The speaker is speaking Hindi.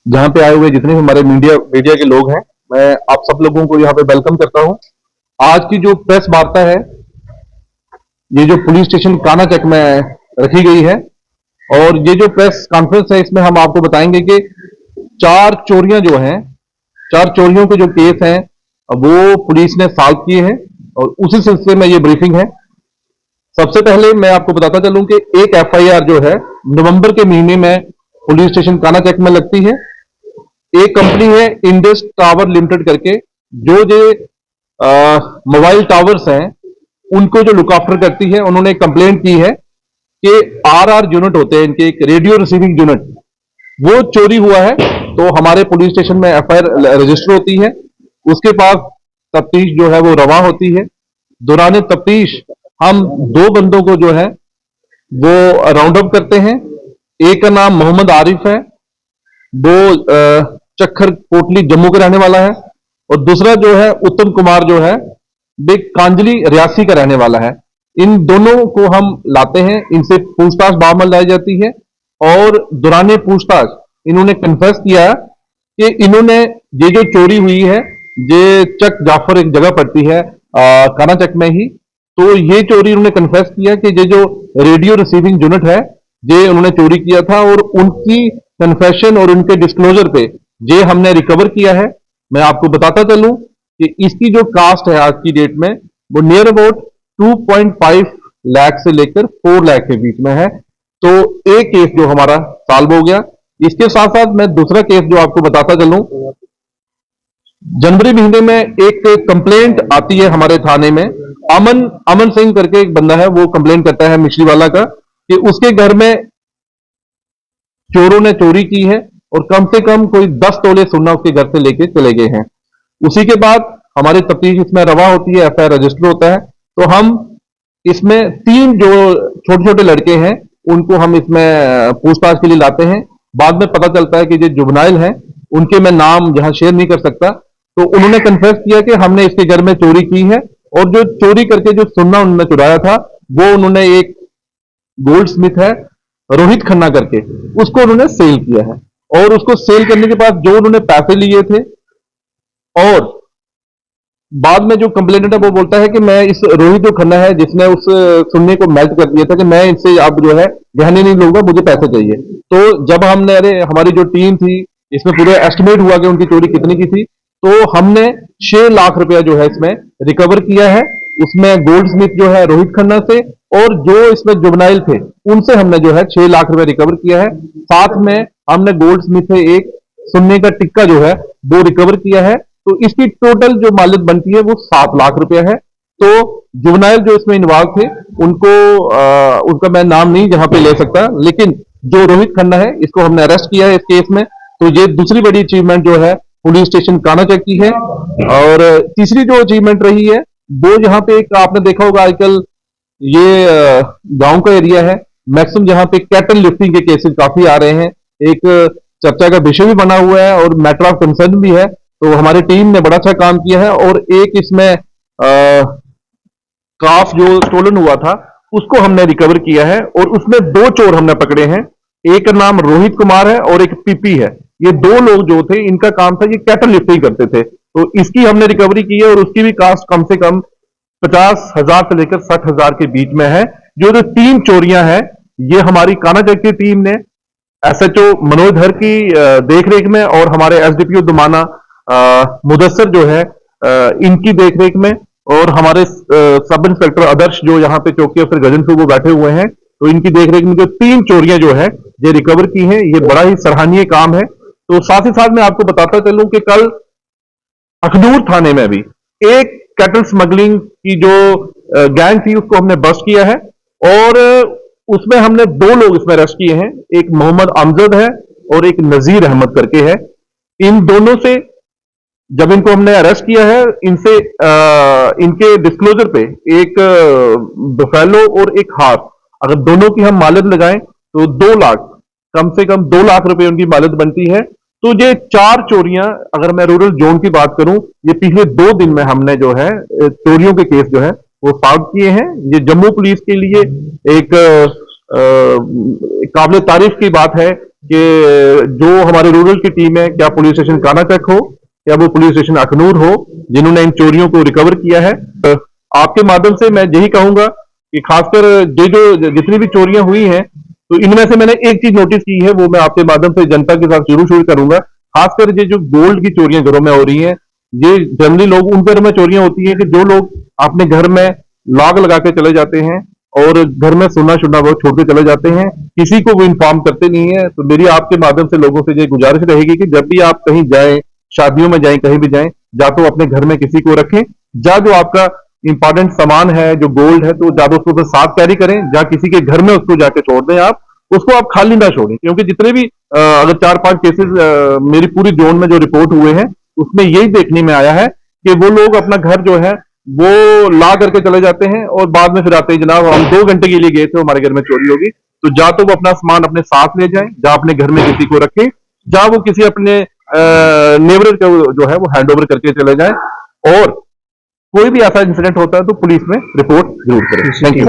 जहां पे आए हुए जितने भी हमारे मीडिया मीडिया के लोग हैं, मैं आप सब लोगों को यहाँ पे वेलकम करता हूँ। आज की जो प्रेस वार्ता है, ये जो पुलिस स्टेशन कानाचक में रखी गई है, और ये जो प्रेस कॉन्फ्रेंस है, इसमें हम आपको बताएंगे कि 4 चोरियां जो हैं, 4 चोरियों के जो केस हैं वो पुलिस ने सॉल्व किए हैं, और उसी सिलसिले में ये ब्रीफिंग है। सबसे पहले मैं आपको बताता चलूं कि एक एफआईआर जो है नवंबर के महीने में पुलिस स्टेशन कानाचक में लगती है। एक कंपनी है इंडस टावर लिमिटेड करके, जो मोबाइल टावर्स हैं उनको जो लुक आफ्टर करती है, उन्होंने कंप्लेंट की है कि आरआर यूनिट होते हैं इनके, एक रेडियो रिसीविंग यूनिट, वो चोरी हुआ है। तो हमारे पुलिस स्टेशन में एफआईआर रजिस्टर होती है, उसके पास तफ्तीश जो है वो रवा होती है। दौरान तफ्तीश हम 2 बंदों को जो है वो राउंड अप करते हैं। एक का नाम मोहम्मद आरिफ है, वो चक्खर कोटली जम्मू का रहने वाला है, और दूसरा जो है उत्तम कुमार जो है वे कांजली रियासी का रहने वाला है। इन दोनों को हम लाते हैं, इनसे पूछताछ बामल लाई जाती है, और दौरान पूछताछ इन्होंने कन्फेस किया कि इन्होंने ये जो चोरी हुई है, ये चक जाफर एक जगह पड़ती है कानाचक में ही, तो ये चोरी उन्होंने कन्फेस किया कि ये जो रेडियो रिसीविंग यूनिट है ये उन्होंने चोरी किया था, और उनकी कन्फेशन और उनके डिस्क्लोजर पे ये हमने रिकवर किया है। मैं आपको बताता चलूं कि इसकी जो कास्ट है आज की डेट में वो नियर अबाउट 2.5 लाख से लेकर 4 लाख के बीच में है। तो एक केस जो हमारा सॉल्व हो गया। इसके साथ साथ मैं दूसरा केस जो आपको बताता चलूं, जनवरी महीने में एक कंप्लेंट आती है हमारे थाने में। अमन सिंह करके एक बंदा है, वो कंप्लेंट करता है मिश्रीवाला का कि उसके घर में चोरों ने चोरी की है, और कम से कम कोई 10 तोले सोना उसके घर से लेके चले गए हैं। उसी के बाद हमारी तफ्तीश इसमें रवा होती है, एफआईआर रजिस्टर होता है। तो हम इसमें 3 जो छोटे छोटे लड़के हैं उनको हम इसमें पूछताछ के लिए लाते हैं। बाद में पता चलता है कि जो जुबनाइल हैं, उनके मैं नाम यहां शेयर नहीं कर सकता, तो उन्होंने कन्फेस किया कि हमने इसके घर में चोरी की है, और जो चोरी करके जो सोना उन्होंने चुराया था वो उन्होंने एक गोल्ड स्मिथ है रोहित खन्ना करके, उसको उन्होंने सेल किया है। और उसको सेल करने के बाद जो उन्होंने पैसे लिए थे, और बाद में जो कंप्लेनेंट है वो बोलता है कि मैं इस रोहित जो खन्ना है जिसने उस सुन्ने को मेल्ट कर दिया था, कि मैं इनसे अब जो है गहने नहीं लूंगा, मुझे पैसे चाहिए। तो जब हमने, अरे हमारी जो टीम थी इसमें पूरे एस्टिमेट हुआ कि उनकी चोरी कितनी की थी, तो हमने 6 लाख रुपया जो है इसमें रिकवर किया है। उसमें गोल्ड स्मिथ जो है रोहित खन्ना से, और जो इसमें जुबनाइल थे उनसे हमने जो है 6 लाख रुपया रिकवर किया है। साथ में हमने गोल्ड स्मिथ से एक सोने का टिक्का जो है वो रिकवर किया है। तो इसकी टोटल जो मालियत बनती है वो 7 लाख रुपया है। तो जुबनाइल जो इसमें इन्वॉल्व थे उनको उनका मैं नाम नहीं जहां पे ले सकता, लेकिन जो रोहित खन्ना है इसको हमने अरेस्ट किया है इस केस में। तो ये दूसरी बड़ी अचीवमेंट जो है पुलिस स्टेशन कानाचक की है। और तीसरी जो अचीवमेंट रही है वो यहाँ पे एक आपने देखा होगा आजकल ये गांव का एरिया है, मैक्सिमम जहां पे कैटल लिफ्टिंग के केसेस काफी आ रहे हैं, एक चर्चा का विषय भी बना हुआ है और मैटर ऑफ कंसर्न भी है। तो हमारी टीम ने बड़ा अच्छा काम किया है, और एक इसमें काफ जो स्टोलन हुआ था उसको हमने रिकवर किया है, और उसमें 2 चोर हमने पकड़े हैं। एक का नाम रोहित कुमार है और एक पीपी है। ये 2 लोग जो थे इनका काम था, ये कैटल लिफ्टिंग करते थे, तो इसकी हमने रिकवरी की है, और उसकी भी कास्ट कम से कम 50,000 से लेकर 60,000 के बीच में है। जो 3 चोरियां हैं ये हमारी कानाचक की टीम ने एसएचओ मनोज धर की देखरेख में, और हमारे एसडीपीओ दुमाना मुदस्सर जो है इनकी देखरेख में, और हमारे सब इंस्पेक्टर आदर्श जो यहाँ पे चौकी अफसर गजनपुर वो बैठे हुए हैं, तो इनकी देखरेख में जो 3 चोरियां जो है ये रिकवर की हैं, ये बड़ा ही सराहनीय काम है। तो साथ ही साथ मैं आपको बताता चलूं कि कल अखनूर थाने में भी एक कैटल स्मगलिंग की जो गैंग थी उसको हमने बस्ट किया है, और उसमें हमने 2 लोग इसमें अरेस्ट किए हैं। एक मोहम्मद अमजद है और एक नजीर अहमद करके है। इन दोनों से जब इनको हमने अरेस्ट किया है, इनसे इनके डिस्क्लोजर पे एक बफेलो और एक हाथ, अगर दोनों की हम मालियत लगाएं तो 2 लाख, कम से कम 2 लाख रुपए उनकी मालियत बनती है। तो ये 4 चोरियां, अगर मैं रूरल जोन की बात करूं, ये पिछले 2 दिन में हमने जो है चोरियों के केस जो है वो सॉल्व किए हैं। ये जम्मू पुलिस के लिए एक काबिल तारीफ की बात है कि जो हमारे रूरल की टीम है, क्या पुलिस स्टेशन कानाचक हो या वो पुलिस स्टेशन अखनूर हो, जिन्होंने इन चोरियों को रिकवर किया है, आपके माध्यम से मैं यही कहूंगा कि खासकर ये जो जितनी भी चोरियां हुई हैं, तो इनमें से मैंने एक चीज नोटिस की है, वो मैं आपके माध्यम से जनता के साथ जरूर शेयर करूंगा। खासकर ये जो गोल्ड की चोरियां घरों में हो रही हैं, ये जनरली लोग उन घरों में चोरियां होती हैं कि जो लोग अपने घर में लॉक लगा के चले जाते हैं और घर में सोना शुना वो छोड़ के चले जाते हैं, किसी को वो इन्फॉर्म करते नहीं है। तो मेरी आपके माध्यम से लोगों से ये गुजारिश रहेगी कि जब भी आप कहीं जाएं, शादियों में जाएं, कहीं भी जाएं, जा तो अपने घर में किसी को रखें, जा जो आपका इंपॉर्टेंट सामान है, जो गोल्ड है, तो ज्यादा उसको साथ कैरी करें, जा किसी के घर में उसको जाके छोड़ दें, आप उसको आप खाली ना छोड़ें। क्योंकि जितने भी अगर 4-5 केसेस मेरी पूरी जोन में जो रिपोर्ट हुए हैं, उसमें यही देखने में आया है कि वो लोग अपना घर जो है वो ला करके चले जाते हैं और बाद में फिर आते हैं, जनाब हम 2 घंटे के लिए गए थे, हमारे घर में चोरी होगी। तो जा तो वो अपना सामान अपने साथ ले जाएं, जा अपने घर में किसी को रखें, जा वो किसी अपने नेबर को जो है वो हैंड ओवर करके चले जाएं। और कोई भी ऐसा इंसिडेंट होता है तो पुलिस में रिपोर्ट जरूर करें। Thank you.